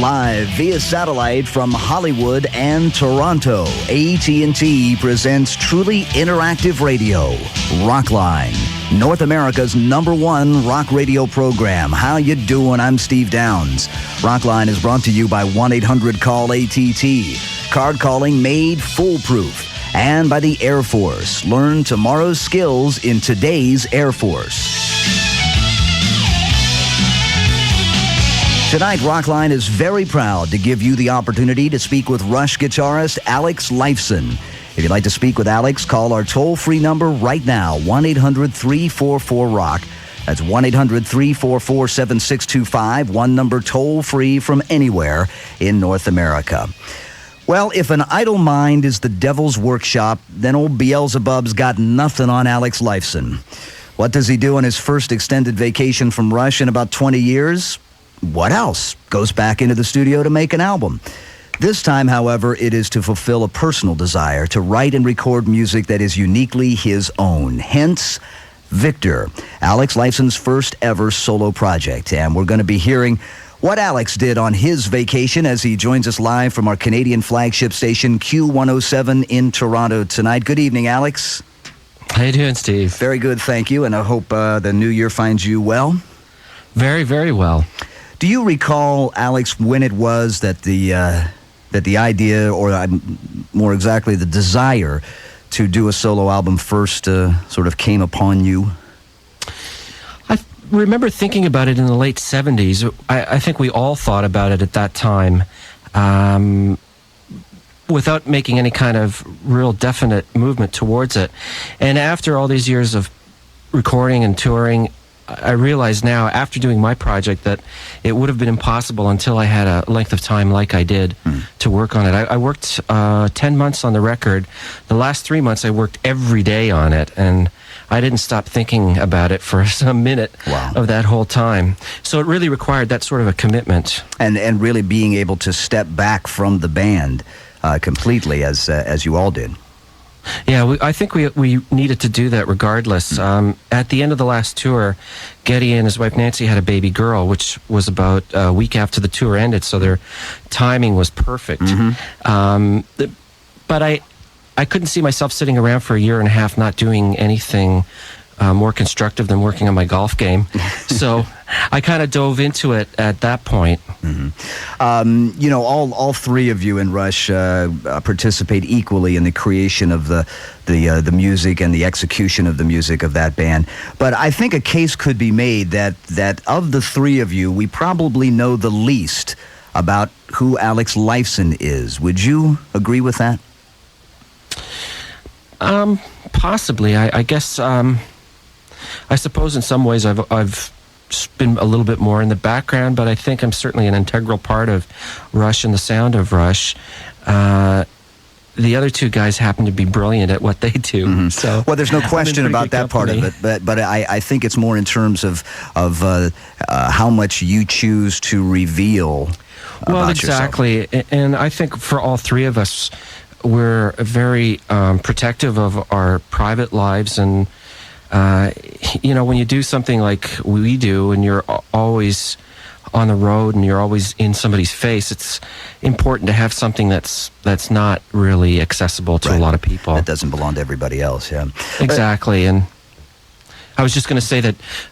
Live via satellite from Hollywood and Toronto, AT&T presents truly interactive radio, Rockline, North America's #1 rock radio program. How you doing? I'm Steve Downs. Rockline is brought to you by 1-800-CALL-ATT. Card calling made foolproof. And by the Air Force. Learn tomorrow's skills in today's Air Force. Tonight, Rockline is very proud to give you the opportunity to speak with Rush guitarist Alex Lifeson. If you'd like to speak with Alex, call our toll-free number right now, 1-800-344-ROCK. That's 1-800-344-7625, one number toll-free from anywhere in North America. Well, if an idle mind is the devil's workshop, then old Beelzebub's got nothing on Alex Lifeson. What does he do on his first extended vacation from Rush in about 20 years? What else? Goes back into the studio to make an album. This time, however, it is to fulfill a personal desire to write and record music that is uniquely his own. Hence, Victor, Alex Lifeson's first ever solo project. And we're going to be hearing what Alex did on his vacation as he joins us live from our Canadian flagship station, Q107 in Toronto tonight. Good evening, Alex. How you doing, Steve? Very good, thank you. And I hope the new year finds you well. Very, very well. Do you recall, Alex, when it was that the idea, or more exactly the desire to do a solo album first sort of came upon you? I remember thinking about it in the late 70s. I think we all thought about it at that time without making any kind of real definite movement towards it. And after all these years of recording and touring, I realize now, after doing my project, that it would have been impossible until I had a length of time like I did to work on it. I worked 10 months on the record. The last 3 months, I worked every day on it, and I didn't stop thinking about it for some minute of that whole time. So it really required that sort of a commitment. And really being able to step back from the band completely, as you all did. Yeah, I think we needed to do that regardless. At the end of the last tour, Geddy and his wife Nancy had a baby girl, which was about a week after the tour ended, so their timing was perfect. But I couldn't see myself sitting around for a year and a half not doing anything more constructive than working on my golf game. So I kind of dove into it at that point. All three of you in Rush participate equally in the creation of the music and the execution of the music of that band. But I think a case could be made that of the three of you, we probably know the least about who Alex Lifeson is. Would you agree with that? Possibly. I guess. I suppose in some ways I've been a little bit more in the background, but I think I'm certainly an integral part of Rush and the sound of Rush. The other two guys happen to be brilliant at what they do. So, well, there's no question about that part of it, but I think it's more in terms of how much you choose to reveal about exactly. yourself. And I think for all three of us, we're very protective of our private lives, and when you do something like we do and you're always on the road and you're always in somebody's face, it's important to have something that's not really accessible to a lot of people. That doesn't belong to everybody else, yeah. Exactly. And I was just going to say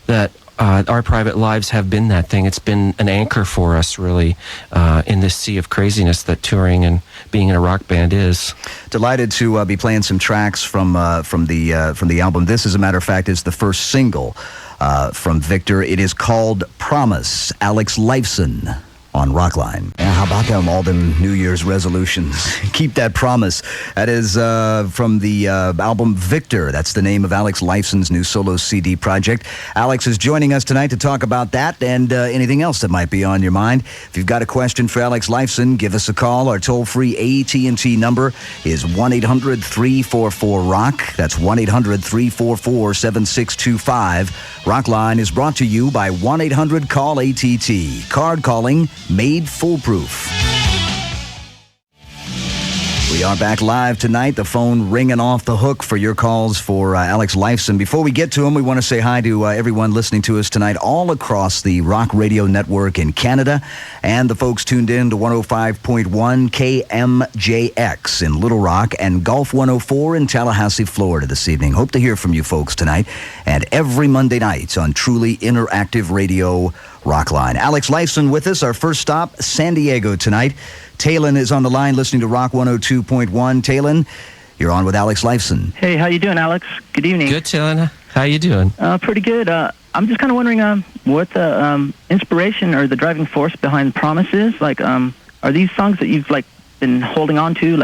that our private lives have been that thing. It's been an anchor for us, really, in this sea of craziness that touring and being in a rock band is. Delighted to be playing some tracks from the album. This, as a matter of fact, is the first single from Victor. It is called Promise. Alex Lifeson on Rockline. And how about them, all them New Year's resolutions? Keep that promise. That is from the album Victor. That's the name of Alex Lifeson's new solo CD project. Alex is joining us tonight to talk about that and anything else that might be on your mind. If you've got a question for Alex Lifeson, give us a call. Our toll-free AT&T number is 1-800-344-ROCK. That's 1-800-344-7625. Rockline is brought to you by 1-800-CALL-ATT. Card calling made foolproof. We are back live tonight. The phone ringing off the hook for your calls for Alex Lifeson. Before we get to him, we want to say hi to everyone listening to us tonight all across the Rock Radio Network in Canada and the folks tuned in to 105.1 KMJX in Little Rock and Gulf 104 in Tallahassee, Florida this evening. Hope to hear from you folks tonight and every Monday night on truly interactive radio Rockline. Alex Lifeson with us. Our first stop, San Diego tonight. Talon is on the line listening to Rock 102.1. Talon, you're on with Alex Lifeson. Hey, how you doing, Alex? Good evening. Good, Talon. How you doing? Pretty good. I'm just kind of wondering what the inspiration or the driving force behind Promise is. Like, are these songs that you've been holding on to,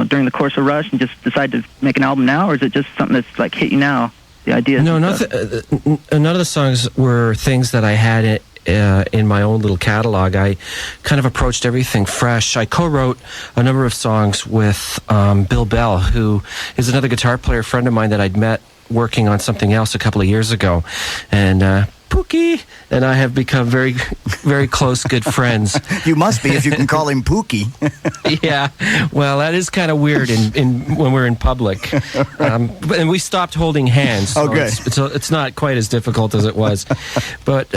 during the course of Rush, and just decided to make an album now, or is it just something that's hit you now? The idea. No, none of the songs were things that I had in my own little catalog. I kind of approached everything fresh. I co-wrote a number of songs with Bill Bell, who is another guitar player friend of mine that I'd met working on something else a couple of years ago. And Pookie and I have become very, very close, good friends. You must be if you can call him Pookie. Yeah, well, that is kind of weird when we're in public. And we stopped holding hands. So okay. It's not quite as difficult as it was. But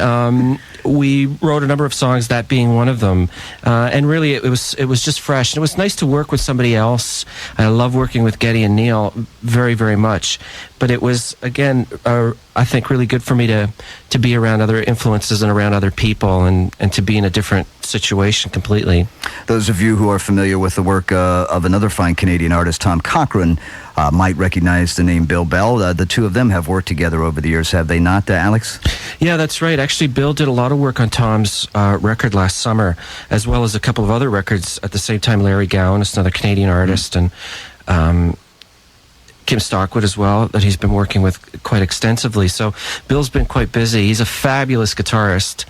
we wrote a number of songs, that being one of them. And really, it was just fresh. And it was nice to work with somebody else. I love working with Geddy and Neil very, very much. But it was, again, I think really good for me to be around other influences and around other people and to be in a different situation completely. Those of you who are familiar with the work of another fine Canadian artist, Tom Cochrane, might recognize the name Bill Bell. The two of them have worked together over the years, have they not, Alex? Yeah, that's right. Actually, Bill did a lot of work on Tom's record last summer, as well as a couple of other records at the same time. Larry Gowan is another Canadian artist, and Kim Stockwood as well, that he's been working with quite extensively. So Bill's been quite busy. He's a fabulous guitarist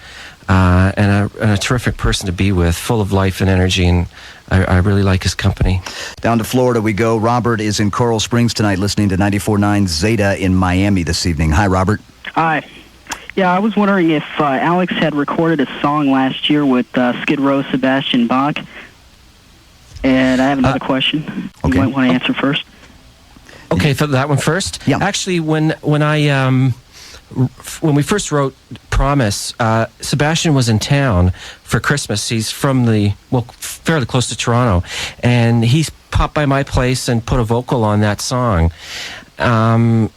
and a terrific person to be with, full of life and energy, and I really like his company. Down to Florida we go. Robert is in Coral Springs tonight listening to 94.9 Zeta in Miami this evening. Hi, Robert. Hi. Yeah, I was wondering if Alex had recorded a song last year with Skid Row, Sebastian Bach. And I have another question. Okay. You might want to answer first. Okay, for that one first. Yeah. Actually, when we first wrote Promise, Sebastian was in town for Christmas. He's from fairly close to Toronto, and he's popped by my place and put a vocal on that song. The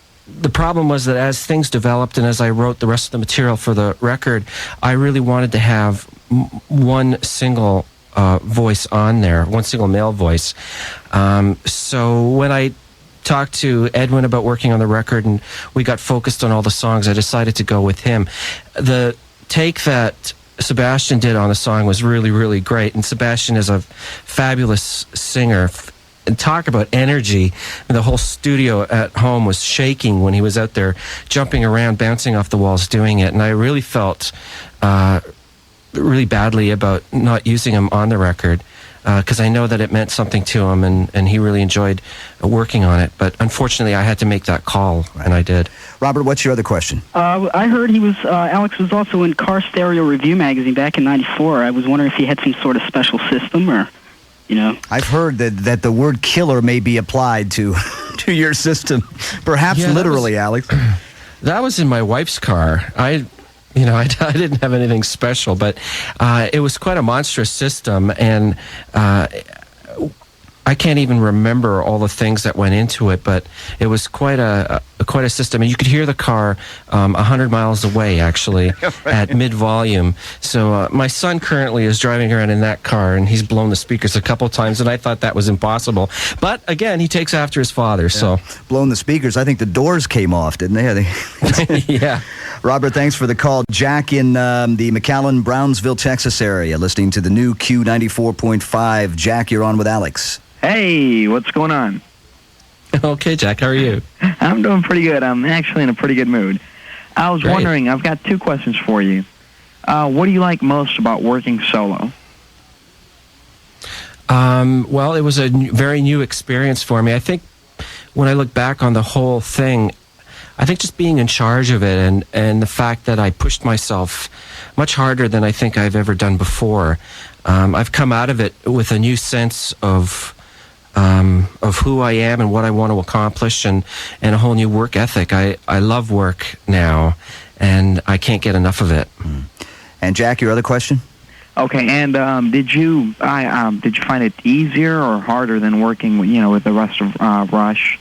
problem was that as things developed and as I wrote the rest of the material for the record, I really wanted to have one single voice on there, one single male voice. So when I talked to Edwin about working on the record and we got focused on all the songs, I decided to go with him. The take that Sebastian did on the song was really, really great, and Sebastian is a fabulous singer. And talk about energy. And the whole studio at home was shaking when he was out there jumping around, bouncing off the walls, doing it. And I really felt really badly about not using him on the record, because I know that it meant something to him, and he really enjoyed working on it. But unfortunately, I had to make that call, and I did. Robert, what's your other question? I heard Alex was also in Car Stereo Review magazine back in '94. I was wondering if he had some sort of special system, or, I've heard that the word killer may be applied to your system, perhaps literally, Alex. That was in my wife's car. I didn't have anything special, but it was quite a monstrous system, and I can't even remember all the things that went into it, but it was quite a system, and you could hear the car 100 miles away, actually, at mid-volume. So my son currently is driving around in that car, and he's blown the speakers a couple times, and I thought that was impossible. But again, he takes after his father, so. Blown the speakers. I think the doors came off, didn't they? Yeah. Robert, thanks for the call. Jack in the McAllen, Brownsville, Texas area, listening to the new Q94.5. Jack, you're on with Alex. Hey, what's going on? Okay, Jack, how are you? I'm doing pretty good. I'm actually in a pretty good mood. I was wondering, I've got two questions for you. What do you like most about working solo? Well, it was a very new experience for me. I think when I look back on the whole thing, I think just being in charge of it and the fact that I pushed myself much harder than I think I've ever done before. I've come out of it with a new sense of of who I am and what I want to accomplish, and a whole new work ethic. I love work now, and I can't get enough of it. And Jack, your other question? Okay, and did you find it easier or harder than working, with the rest of Rush?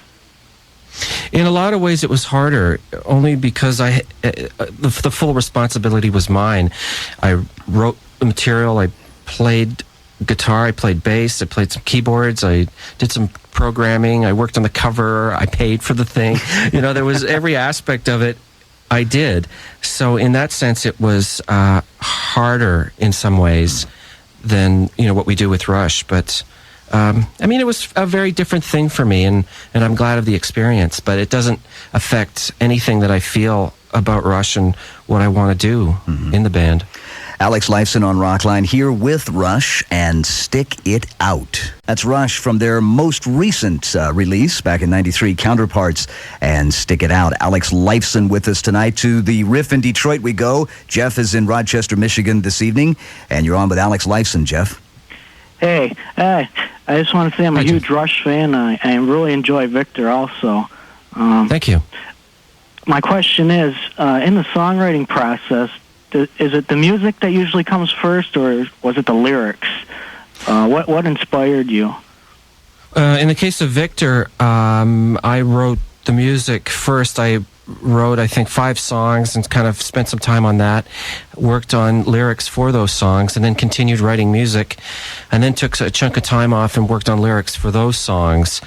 In a lot of ways, it was harder, only because the full responsibility was mine. I wrote the material, I played guitar, I played bass, I played some keyboards, I did some programming, I worked on the cover, I paid for the thing. There was every aspect of it I did. So in that sense, it was harder in some ways than, what we do with Rush. But, it was a very different thing for me, and I'm glad of the experience. But it doesn't affect anything that I feel about Rush and what I want to do in the band. Alex Lifeson on Rockline here with Rush and Stick It Out. That's Rush from their most recent release back in '93, Counterparts and Stick It Out. Alex Lifeson with us tonight. To the Riff in Detroit we go. Jeff is in Rochester, Michigan this evening, and you're on with Alex Lifeson. Jeff? Hey, I just want to say I'm a huge Rush fan. I really enjoy Victor also. Thank you. My question is, in the songwriting process, is it the music that usually comes first, or was it the lyrics? What inspired you? In the case of Victor, I wrote the music first. I wrote, I think, 5 songs and kind of spent some time on that, worked on lyrics for those songs, and then continued writing music, and then took a chunk of time off and worked on lyrics for those songs.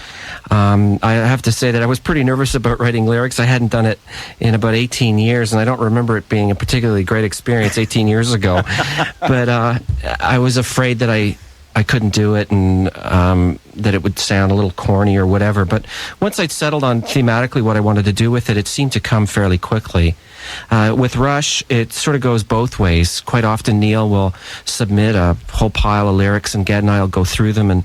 I have to say that I was pretty nervous about writing lyrics. I hadn't done it in about 18 years, and I don't remember it being a particularly great experience 18 years ago. But I was afraid that I couldn't do it, and that it would sound a little corny or whatever. But once I'd settled on thematically what I wanted to do with it, it seemed to come fairly quickly. With Rush, it sort of goes both ways. Quite often, Neil will submit a whole pile of lyrics, and Ged and I will go through them and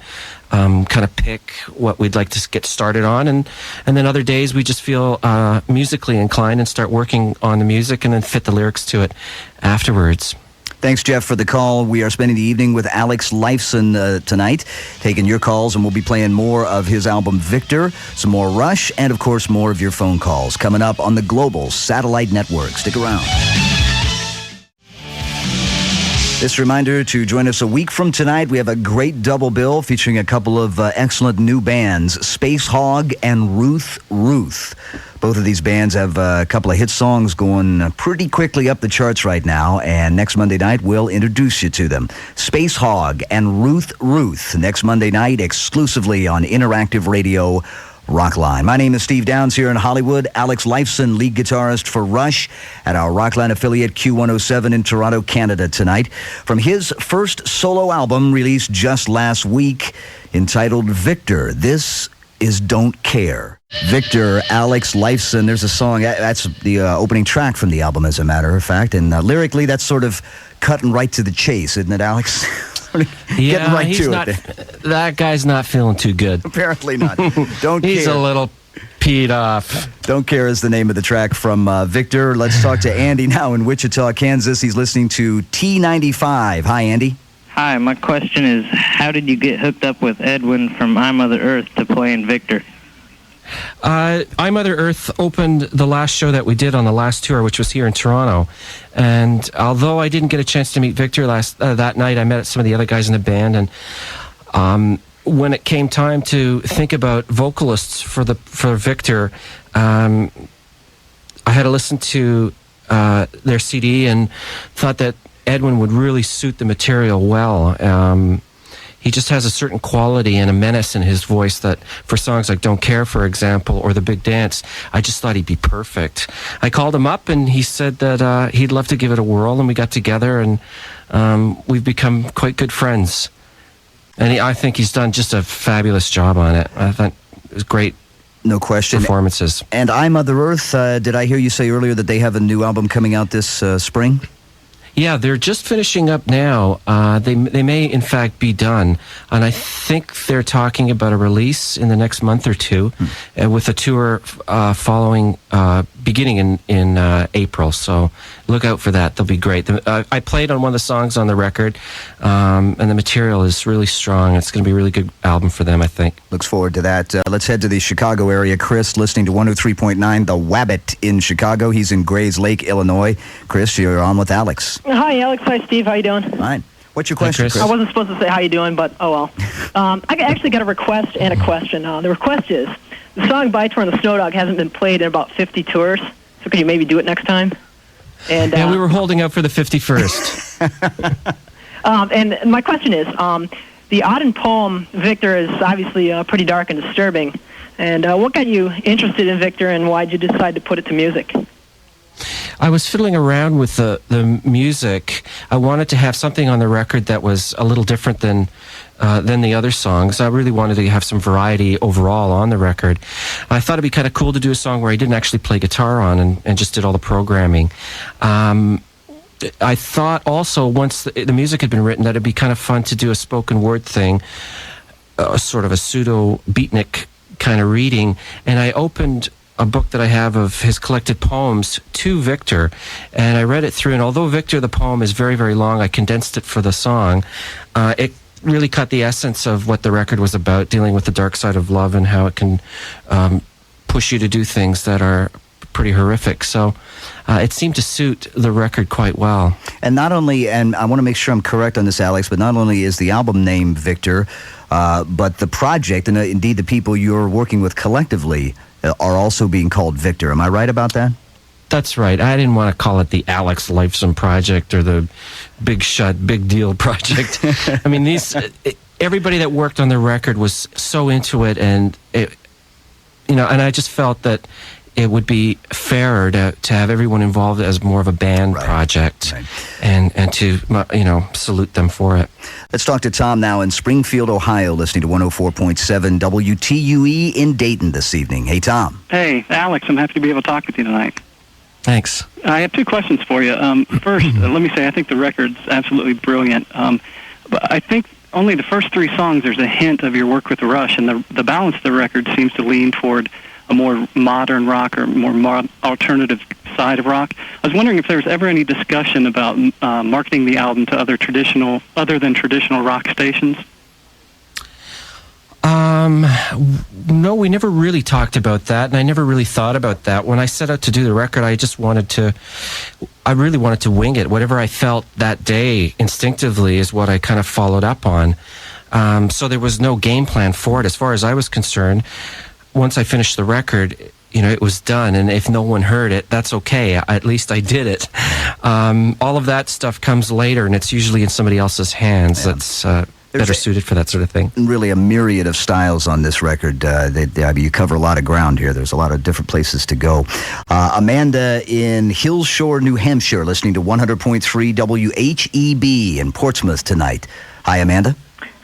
kind of pick what we'd like to get started on. And then other days, we just feel musically inclined and start working on the music and then fit the lyrics to it afterwards. Thanks, Jeff, for the call. We are spending the evening with Alex Lifeson tonight, taking your calls, and we'll be playing more of his album Victor, some more Rush, and, of course, more of your phone calls coming up on the Global Satellite Network. Stick around. This reminder to join us a week from tonight. We have a great double bill featuring a couple of excellent new bands, Space Hog and Ruth Ruth. Both of these bands have a couple of hit songs going pretty quickly up the charts right now, and next Monday night we'll introduce you to them. Space Hog and Ruth Ruth, next Monday night exclusively on Interactive Radio Rockline. My name is Steve Downs here in Hollywood. Alex Lifeson, lead guitarist for Rush at our Rockline affiliate Q107 in Toronto, Canada tonight. From his first solo album released just last week entitled Victor, this is Don't Care. Victor, Alex Lifeson, there's a song, that's the opening track from the album, as a matter of fact, and lyrically that's sort of cutting right to the chase, isn't it, Alex? Yeah, right he's to not. it. That guy's not feeling too good. Apparently not. Don't He's care. a little peed off. Don't Care is the name of the track from Victor. Let's talk to Andy now in Wichita, Kansas. He's listening to T95. Hi, Andy. Hi, my question is, how did you get hooked up with Edwin from I Mother Earth to play in Victor? I Mother Earth opened the last show that we did on the last tour, which was here in Toronto. And although I didn't get a chance to meet Victor that night, I met some of the other guys in the band. And when it came time to think about vocalists for Victor, I had to listen to their CD and thought that Edwin would really suit the material well. He just has a certain quality and a menace in his voice that for songs like Don't Care, for example, or The Big Dance, I just thought he'd be perfect. I called him up and he said that he'd love to give it a whirl, and we got together and we've become quite good friends. And I think he's done just a fabulous job on it. I thought it was great. No question. Performances. And I Mother Earth, did I hear you say earlier that they have a new album coming out this spring? Yeah, they're just finishing up now. They may, in fact, be done. And I think they're talking about a release in the next month or two with a tour following, beginning in April. So look out for that. They'll be great. I played on one of the songs on the record, and the material is really strong. It's going to be a really good album for them, I think. Looks forward to that. Let's head to the Chicago area. Chris, listening to 103.9 The Wabbit in Chicago. He's in Grays Lake, Illinois. Chris, you're on with Alex. Hi, Alex. Hi, Steve. How you doing? Fine. What's your question, Chris? I wasn't supposed to say how you doing, but oh well. I actually got a request and a question. The request is, the song By Tour and the Snow Dog hasn't been played in about 50 tours, so could you maybe do it next time? And yeah, we were holding out for the 51st. And my question is, the Auden poem, Victor, is obviously pretty dark and disturbing. And what got you interested in Victor, and why did you decide to put it to music? I was fiddling around with the music. I wanted to have something on the record that was a little different than the other songs. I really wanted to have some variety overall on the record. I thought it'd be kind of cool to do a song where I didn't actually play guitar on and just did all the programming. I thought also, once the music had been written, that it'd be kind of fun to do a spoken word thing, sort of a pseudo beatnik kind of reading. And I opened a book that I have of his collected poems to Victor, and I read it through, and although Victor, the poem, is very, very long, I condensed it for the song. It really cut the essence of what the record was about, dealing with the dark side of love and how it can push you to do things that are pretty horrific. So it seemed to suit the record quite well. And not only, and I want to make sure I'm correct on this, Alex, but not only is the album named Victor, but the project, and indeed the people you're working with collectively, are also being called Victor. Am I right about that? That's right. I didn't want to call it the Alex Lifeson Project or the Big Shut, Big Deal Project. I mean, everybody that worked on the record was so into it, and and I just felt that it would be fairer to have everyone involved as more of a band project, and to salute them for it. Let's talk to Tom now in Springfield, Ohio, listening to 104.7 WTUE in Dayton this evening. Hey, Tom. Hey, Alex, I'm happy to be able to talk with you tonight. Thanks. I have two questions for you. First, let me say I think the record's absolutely brilliant. But I think only the first three songs there's a hint of your work with Rush, and the balance of the record seems to lean toward a more modern rock or more alternative side of rock. I was wondering if there was ever any discussion about marketing the album to other than traditional rock stations. No, we never really talked about that, and I never really thought about that. When I set out to do the record, I really wanted to wing it. Whatever I felt that day instinctively is what I kind of followed up on. So there was no game plan for it. As far as I was concerned, once I finished the record, it was done, and if no one heard it, that's okay. At least I did it. All of that stuff comes later, and it's usually in somebody else's hands. Yeah. That's better suited for that sort of thing. Really a myriad of styles on this record. You cover a lot of ground here. There's a lot of different places to go. Amanda in Hillshore, New Hampshire, listening to 100.3 WHEB in Portsmouth tonight. Hi, Amanda.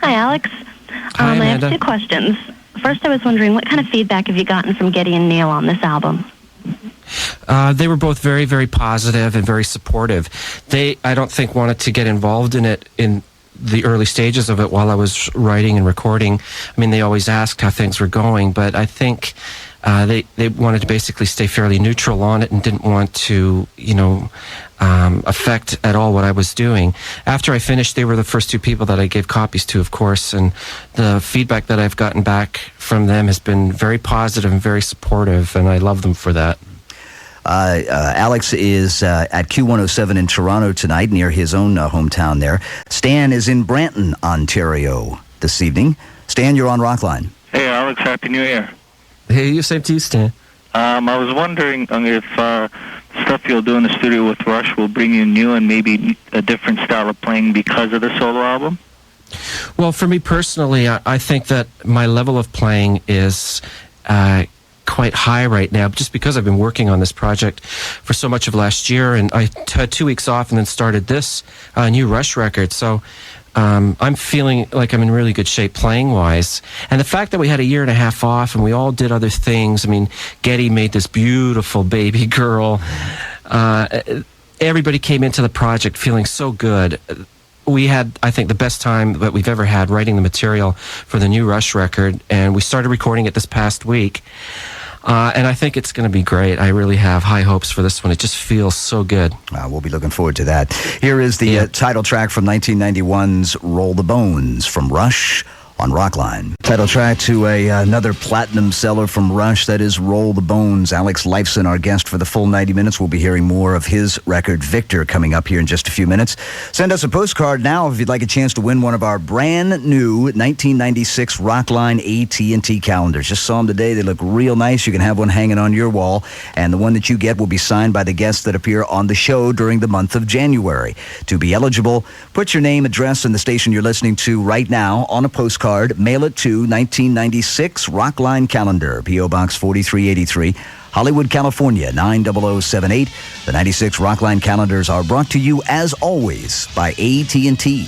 Hi, Alex. Hi, Amanda. I have two questions. First, I was wondering, what kind of feedback have you gotten from Geddy and Neil on this album? They were both very, very positive and very supportive. They, I don't think, wanted to get involved in it in the early stages of it while I was writing and recording. I mean, they always asked how things were going, but I think they wanted to basically stay fairly neutral on it and didn't want to, affect at all what I was doing. After I finished, they were the first two people that I gave copies to, of course, and the feedback that I've gotten back from them has been very positive and very supportive, and I love them for that. Alex is at Q107 in Toronto tonight, near his own hometown there. Stan is in Brantton, Ontario this evening. Stan, you're on Rockline. Hey, Alex, Happy New Year. Hey, same to you, Stan. I was wondering if stuff you'll do in the studio with Rush will bring you new and maybe a different style of playing because of the solo album? Well, for me personally, I think that my level of playing is quite high right now, just because I've been working on this project for so much of last year, and I had 2 weeks off and then started this new Rush record. So I'm feeling like I'm in really good shape playing-wise. And the fact that we had a year and a half off and we all did other things, I mean, Geddy made this beautiful baby girl. Everybody came into the project feeling so good. We had, I think, the best time that we've ever had writing the material for the new Rush record, and we started recording it this past week. And I think it's going to be great. I really have high hopes for this one. It just feels so good. We'll be looking forward to that. Here is the title track from 1991's Roll the Bones from Rush on Rockline. Title track to another platinum seller from Rush, that is Roll the Bones. Alex Lifeson, our guest for the full 90 minutes. We'll be hearing more of his record, Victor, coming up here in just a few minutes. Send us a postcard now if you'd like a chance to win one of our brand new 1996 Rockline AT&T calendars. Just saw them today. They look real nice. You can have one hanging on your wall, and the one that you get will be signed by the guests that appear on the show during the month of January. To be eligible, put your name, address, and the station you're listening to right now on a postcard. Mail it to 1996 Rockline Calendar, P.O. Box 4383, Hollywood, California, 90078. The 96 Rockline Calendars are brought to you, as always, by AT&T.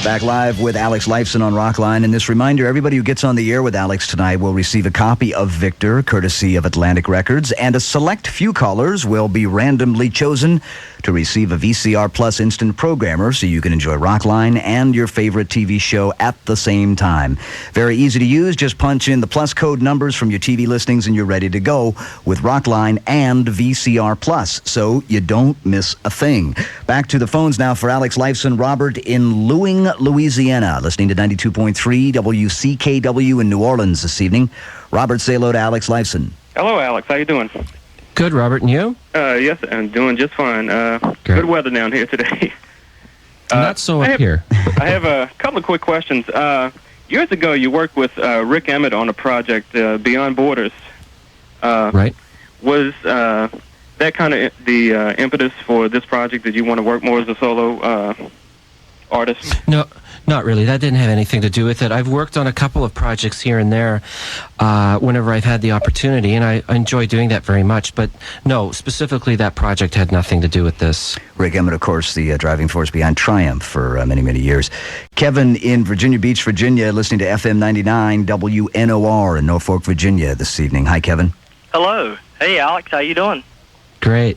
Back live with Alex Lifeson on Rockline. And this reminder, everybody who gets on the air with Alex tonight will receive a copy of Victor, courtesy of Atlantic Records, and a select few callers will be randomly chosen to receive a VCR Plus instant programmer so you can enjoy Rockline and your favorite TV show at the same time. Very easy to use. Just punch in the plus code numbers from your TV listings and you're ready to go with Rockline and VCR Plus, so you don't miss a thing. Back to the phones now for Alex Lifeson. Robert in Ewing, Louisiana, listening to 92.3 WCKW in New Orleans this evening. Robert, say hello to Alex Lifeson. Hello, Alex. How you doing? Good, Robert. And you? Yes, I'm doing just fine. Good weather down here today. Not so up here. I have a couple of quick questions. Years ago, you worked with Rick Emmett on a project, Beyond Borders. Right. Was that kind of the impetus for this project? Did you want to work more as a solo artist? No, not really. That didn't have anything to do with it. I've worked on a couple of projects here and there whenever I've had the opportunity, and I enjoy doing that very much. But no, specifically that project had nothing to do with this. Rick Emmett, of course, the driving force behind Triumph for many, many years. Kevin in Virginia Beach, Virginia, listening to FM 99 WNOR in Norfolk, Virginia this evening. Hi, Kevin. Hello. Hey, Alex. How you doing? Great.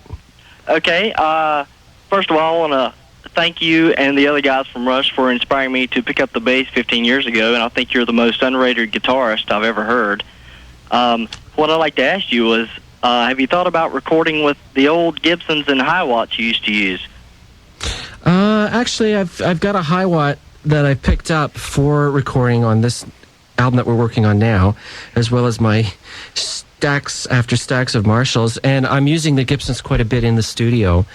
Okay. First of all, I want to thank you and the other guys from Rush for inspiring me to pick up the bass 15 years ago, and I think you're the most underrated guitarist I've ever heard. What I'd like to ask you was, have you thought about recording with the old Gibsons and Hi-Watts you used to use? Actually, I've got a Hi-Watt that I picked up for recording on this album that we're working on now, as well as my stacks after stacks of Marshalls, and I'm using the Gibsons quite a bit in the studio,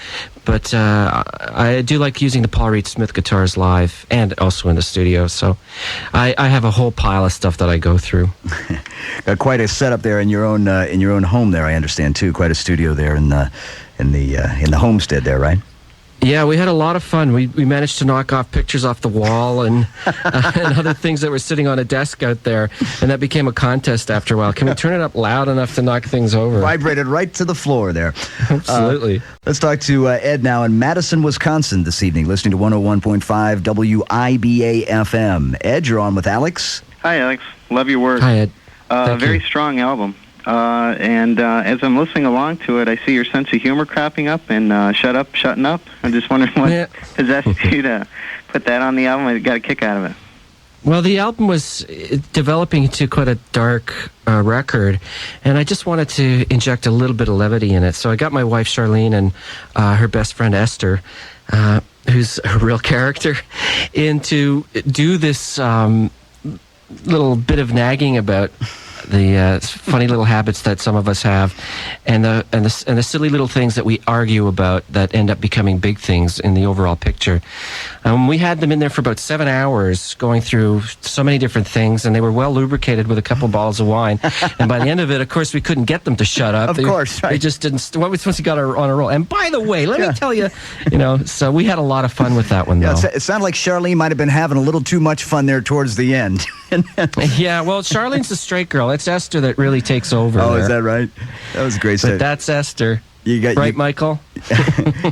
but I do like using the Paul Reed Smith guitars live and also in the studio, so I have a whole pile of stuff that I go through. Got quite a setup there in your own home there, I understand, too. Quite a studio there in the homestead there, right? Yeah, we had a lot of fun. We managed to knock off pictures off the wall and other things that were sitting on a desk out there, and that became a contest after a while. Can we turn it up loud enough to knock things over? Vibrated right to the floor there. Absolutely. Let's talk to Ed now in Madison, Wisconsin this evening, listening to 101.5 WIBA FM. Ed, you're on with Alex. Hi, Alex. Love your work. Hi, Ed. Very strong album. And as I'm listening along to it, I see your sense of humor cropping up and shutting up. I'm just wondering what possessed you to put that on the album. I got a kick out of it. Well, the album was developing into quite a dark record, and I just wanted to inject a little bit of levity in it. So I got my wife, Charlene, and her best friend, Esther, who's a real character, in to do this little bit of nagging about the funny little habits that some of us have, and the silly little things that we argue about that end up becoming big things in the overall picture. We had them in there for about 7 hours, going through so many different things, and they were well lubricated with a couple bottles of wine. And by the end of it, of course, we couldn't get them to shut up. Of course, right. They just didn't. Once we got on a roll. And by the way, let me tell you, so we had a lot of fun with that one, though. It sounded like Charlene might have been having a little too much fun there towards the end. Yeah, well, Charlene's the straight girl. It's Esther that really takes over. Oh, there. Is that right? That was a great set. But that's Esther. Michael?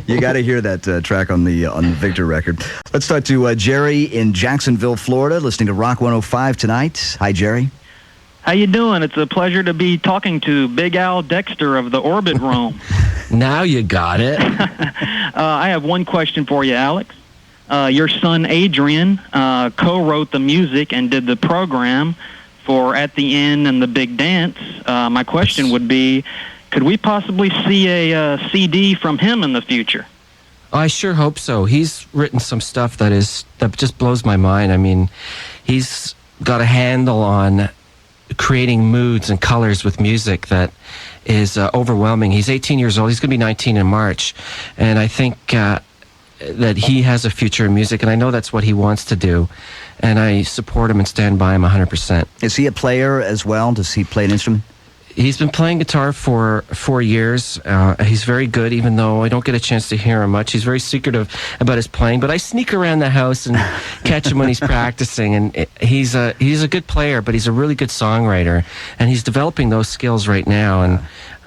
You got to hear that track on the Victor record. Let's talk to Jerry in Jacksonville, Florida, listening to Rock 105 tonight. Hi, Jerry. How you doing? It's a pleasure to be talking to Big Al Dexter of the Orbit Room. Now you got it. I have one question for you, Alex. Your son Adrian co-wrote the music and did the program for At the End and The Big Dance. My question would be, could we possibly see a CD from him in the future? I sure hope so. He's written some stuff that just blows my mind. I mean, he's got a handle on creating moods and colors with music that is overwhelming. He's 18 years old. He's going to be 19 in March. And I think that he has a future in music, and I know that's what he wants to do. And I support him and stand by him 100%. Is he a player as well? Does he play an instrument? He's been playing guitar for 4 years. He's very good, even though I don't get a chance to hear him much. He's very secretive about his playing, but I sneak around the house and catch him when he's practicing. And he's a good player, but he's a really good songwriter, and he's developing those skills right now. And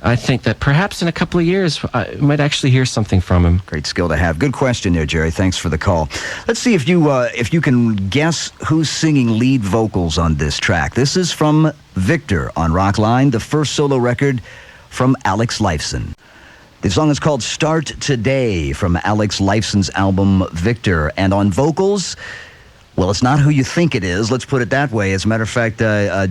I think that perhaps in a couple of years, I might actually hear something from him. Great skill to have. Good question there, Jerry. Thanks for the call. Let's see if you can guess who's singing lead vocals on this track. This is from Victor on Rockline, the first solo record from Alex Lifeson. The song is called Start Today from Alex Lifeson's album Victor. And on vocals, well, it's not who you think it is. Let's put it that way. As a matter of fact,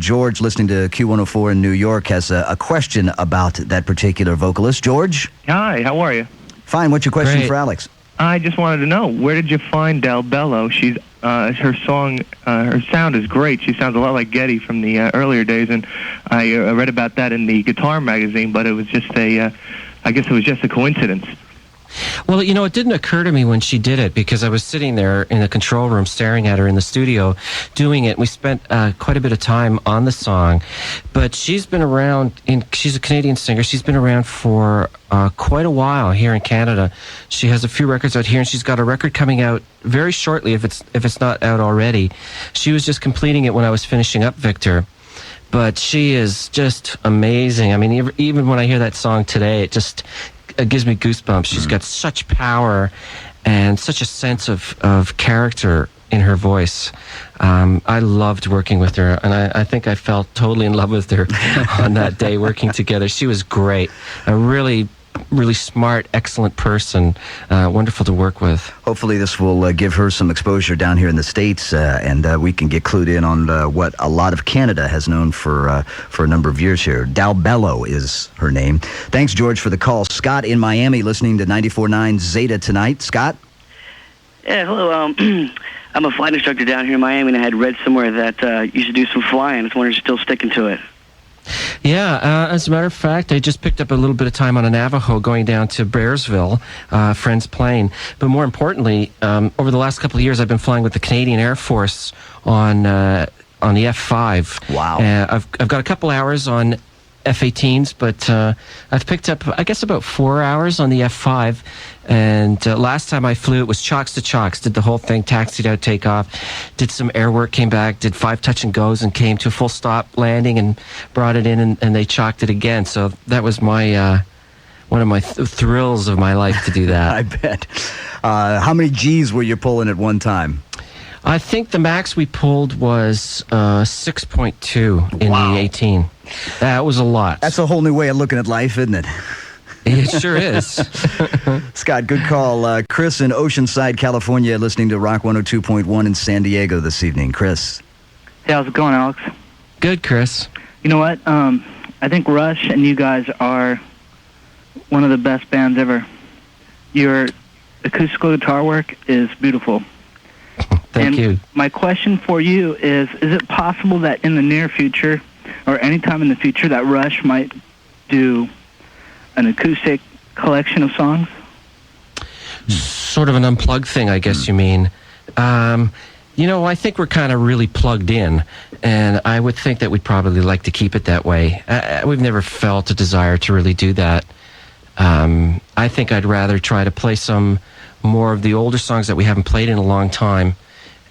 George, listening to Q104 in New York, has a question about that particular vocalist. George? Hi, how are you? Fine. What's your question Great. for Alex? I just wanted to know, where did you find Del Bello? She's her song, her sound is great. She sounds a lot like Getty from the earlier days, and I read about that in the Guitar magazine, but it was just I guess it was just a coincidence. Well, you know, it didn't occur to me when she did it, because I was sitting there in the control room staring at her in the studio doing it. We spent quite a bit of time on the song, but she's been around, she's a Canadian singer. She's been around for quite a while here in Canada. She has a few records out here, and she's got a record coming out very shortly, if it's not out already. She was just completing it when I was finishing up Victor. But she is just amazing. I mean, even when I hear that song today, it gives me goosebumps. She's got such power and such a sense of character in her voice. I loved working with her, and I think I felt totally in love with her on that day working together. She was great. A really smart, excellent person. Wonderful to work with. Hopefully this will give her some exposure down here in the States, and we can get clued in on what a lot of Canada has known for a number of years here. Del Bello is her name. Thanks, George, for the call. Scott in Miami, listening to 94.9 Zeta tonight. Scott? Yeah, hello. I'm a flight instructor down here in Miami, and I had read somewhere that you should do some flying. I was wondering if you're still sticking to it. Yeah, as a matter of fact, I just picked up a little bit of time on a Navajo going down to Bearsville, friend's plane. But more importantly, over the last couple of years, I've been flying with the Canadian Air Force on the F-5. Wow. I've got a couple hours on F-18s, but I've picked up, I guess, about 4 hours on the F-5. And last time I flew, it was chocks to chocks. Did the whole thing, taxied out, takeoff, did some air work, came back, did 5 touch and goes, and came to a full stop landing and brought it in, and they chocked it again. So that was my one of my thrills of my life to do that. I bet. How many G's were you pulling at one time? I think the max we pulled was 6.2 in the 18. That was a lot. That's a whole new way of looking at life, isn't it? It sure is. Scott, good call. Chris in Oceanside, California, listening to Rock 102.1 in San Diego this evening. Chris. Hey, how's it going, Alex? Good, Chris. You know what? I think Rush and you guys are one of the best bands ever. Your acoustical guitar work is beautiful. Thank you. My question for you is it possible that in the near future, or anytime in the future, that Rush might do an acoustic collection of songs? Sort of an unplugged thing, I guess you mean. You know, I think we're kind of really plugged in, and I would think that we'd probably like to keep it that way. We've never felt a desire to really do that. I think I'd rather try to play some more of the older songs that we haven't played in a long time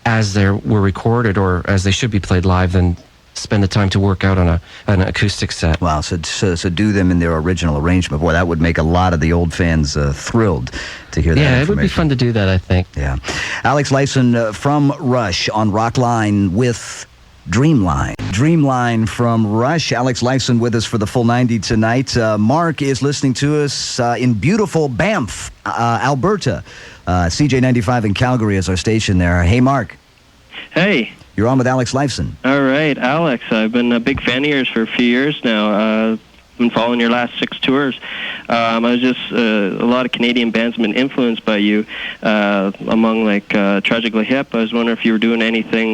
as they were recorded or as they should be played live than spend the time to work out on an acoustic set. Wow, so do them in their original arrangement. Boy, that would make a lot of the old fans thrilled to hear that Yeah, information. it would be fun to do that, I think. Yeah. Alex Lifeson from Rush on Rockline with Dreamline. Dreamline from Rush. Alex Lifeson with us for the full 90 tonight. Mark is listening to us in beautiful Banff, Alberta. CJ95 in Calgary is our station there. Hey, Mark. Hey. You're on with Alex Lifeson. All right, Alex, I've been a big fan of yours for a few years now. Been following your last 6 tours. I was just a lot of Canadian bands have been influenced by you. Among like Tragically Hip, I was wondering if you were doing anything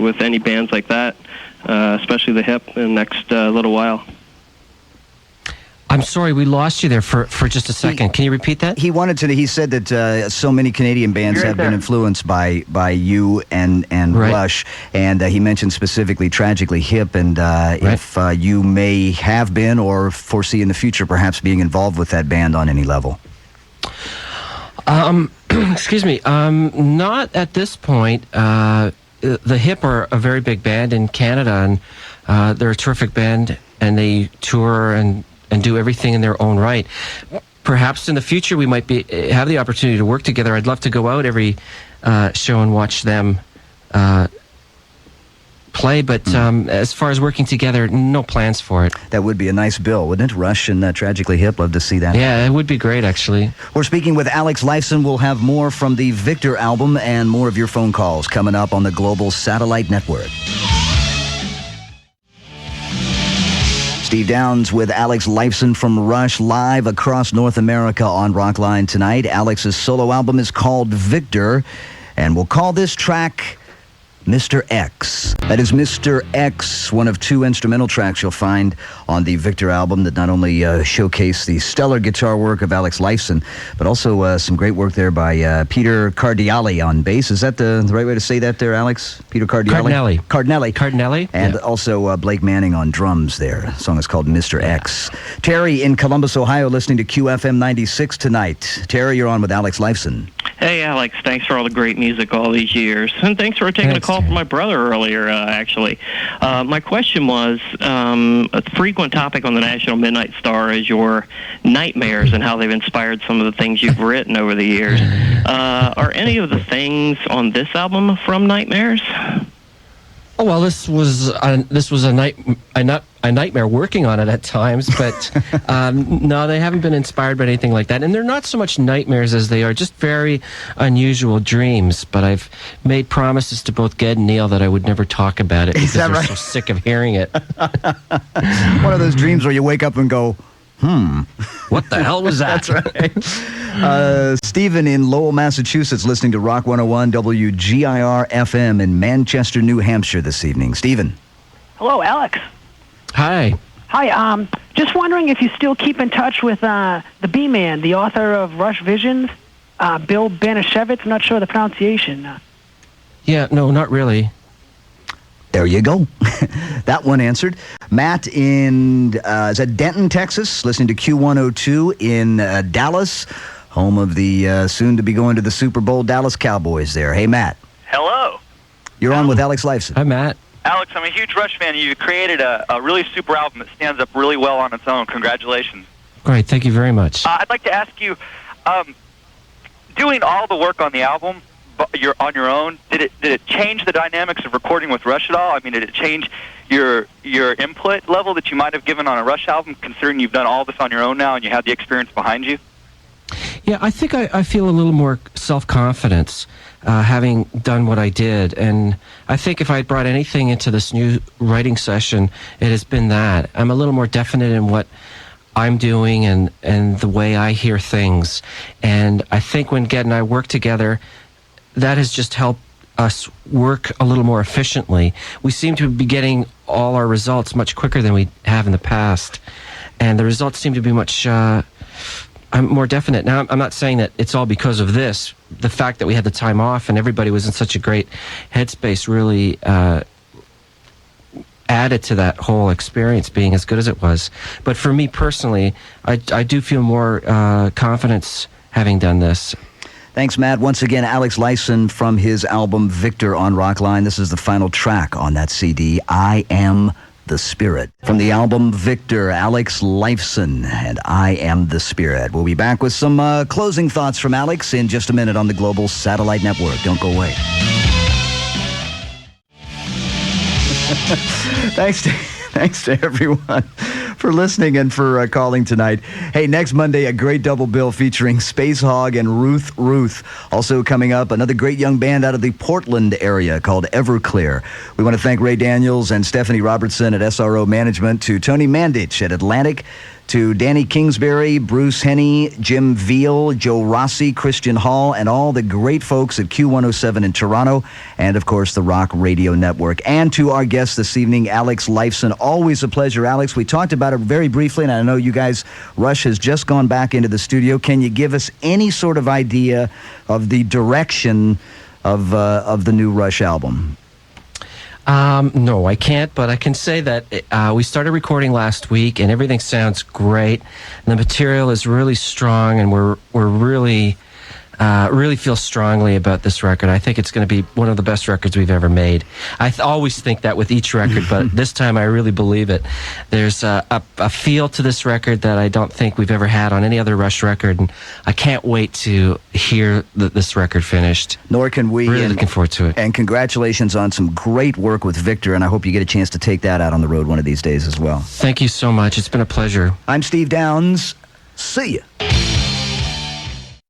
with any bands like that, especially the Hip, in the next little while. I'm sorry, we lost you there for just a second. Can you repeat that? He wanted to. He said that so many Canadian bands have been influenced by you and Rush, and he mentioned specifically Tragically Hip, and if you may have been or foresee in the future perhaps being involved with that band on any level. Excuse me. Not at this point. The Hip are a very big band in Canada, and they're a terrific band, and they tour and do everything in their own right. Perhaps in the future we might have the opportunity to work together. I'd love to go out every show and watch them play, but as far as working together, no plans for it. That would be a nice bill, wouldn't it? Rush and Tragically Hip, love to see that. Yeah, it would be great, actually. We're speaking with Alex Lifeson. We'll have more from the Victor album and more of your phone calls coming up on the Global Satellite Network. Steve Downs with Alex Lifeson from Rush live across North America on Rockline tonight. Alex's solo album is called Victor, and we'll call this track Mr. X. That is Mr. X, one of 2 instrumental tracks you'll find on the Victor album that not only showcase the stellar guitar work of Alex Lifeson, but also some great work there by Peter Cardiali on bass. Is that the right way to say that there, Alex? Peter Cardiali? Cardinelli. And also Blake Manning on drums there. The song is called Mr. X. Terry in Columbus, Ohio, listening to QFM 96 tonight. Terry, you're on with Alex Lifeson. Hey, Alex, thanks for all the great music all these years. And thanks for taking a call from my brother earlier, actually. My question was, a frequent topic on the National Midnight Star is your nightmares and how they've inspired some of the things you've written over the years. Are any of the things on this album from nightmares? Oh, well, this was a nightmare working on it at times, but no, they haven't been inspired by anything like that. And they're not so much nightmares as they are just very unusual dreams. But I've made promises to both Ged and Neil that I would never talk about it because they're so sick of hearing it. One of those dreams where you wake up and go, what the hell was that? That's right. Stephen in Lowell, Massachusetts, listening to Rock 101 WGIR FM in Manchester, New Hampshire this evening. Stephen. Hello, Alex. Hi. Hi. Just wondering if you still keep in touch with the B-Man, the author of Rush Visions, Bill Banashevitz. I'm not sure of the pronunciation. Yeah, no, not really. There you go. That one answered. Matt in is that Denton, Texas, listening to Q102 in Dallas, home of the soon-to-be going to the Super Bowl Dallas Cowboys there. Hey, Matt. Hello. You're on with Alex Lifeson. Hi, Matt. Alex, I'm a huge Rush fan. You created a really super album that stands up really well on its own. Congratulations. Great. Thank you very much. I'd like to ask you, doing all the work on the album, you're on your own, did it change the dynamics of recording with Rush at all? I mean, did it change your input level that you might have given on a Rush album, considering you've done all this on your own now and you have the experience behind you? Yeah, I think I feel a little more self-confidence having done what I did. And I think if I had brought anything into this new writing session, it has been that. I'm a little more definite in what I'm doing and the way I hear things. And I think when Ged and I work together, that has just helped us work a little more efficiently. We seem to be getting all our results much quicker than we have in the past. And the results seem to be much more definite. Now, I'm not saying that it's all because of this. The fact that we had the time off and everybody was in such a great headspace really added to that whole experience being as good as it was. But for me personally, I do feel more confidence having done this. Thanks, Matt. Once again, Alex Lifeson from his album Victor on Rockline. This is the final track on that CD, I Am the Spirit. From the album Victor, Alex Lifeson and I Am the Spirit. We'll be back with some closing thoughts from Alex in just a minute on the Global Satellite Network. Don't go away. Thanks to everyone for listening and for calling tonight. Hey, next Monday, a great double bill featuring Space Hog and Ruth. Also coming up, another great young band out of the Portland area called Everclear. We want to thank Ray Daniels and Stephanie Robertson at SRO Management, to Tony Mandich at Atlantic, to Danny Kingsbury, Bruce Henney, Jim Veal, Joe Rossi, Christian Hall, and all the great folks at Q107 in Toronto, and of course the Rock Radio Network. And to our guest this evening, Alex Lifeson. Always a pleasure, Alex. We talked about it very briefly, and I know you guys, Rush has just gone back into the studio. Can you give us any sort of idea of the direction of the new Rush album? No, I can't, but I can say that we started recording last week, and everything sounds great. And the material is really strong, and we're really feel strongly about this record. I think it's going to be one of the best records we've ever made. I always think that with each record, but this time I really believe it. There's a feel to this record that I don't think we've ever had on any other Rush record, and I can't wait to hear this record finished. Nor can we. Really looking forward to it. And congratulations on some great work with Victor, and I hope you get a chance to take that out on the road one of these days as well. Thank you so much. It's been a pleasure. I'm Steve Downs. See ya.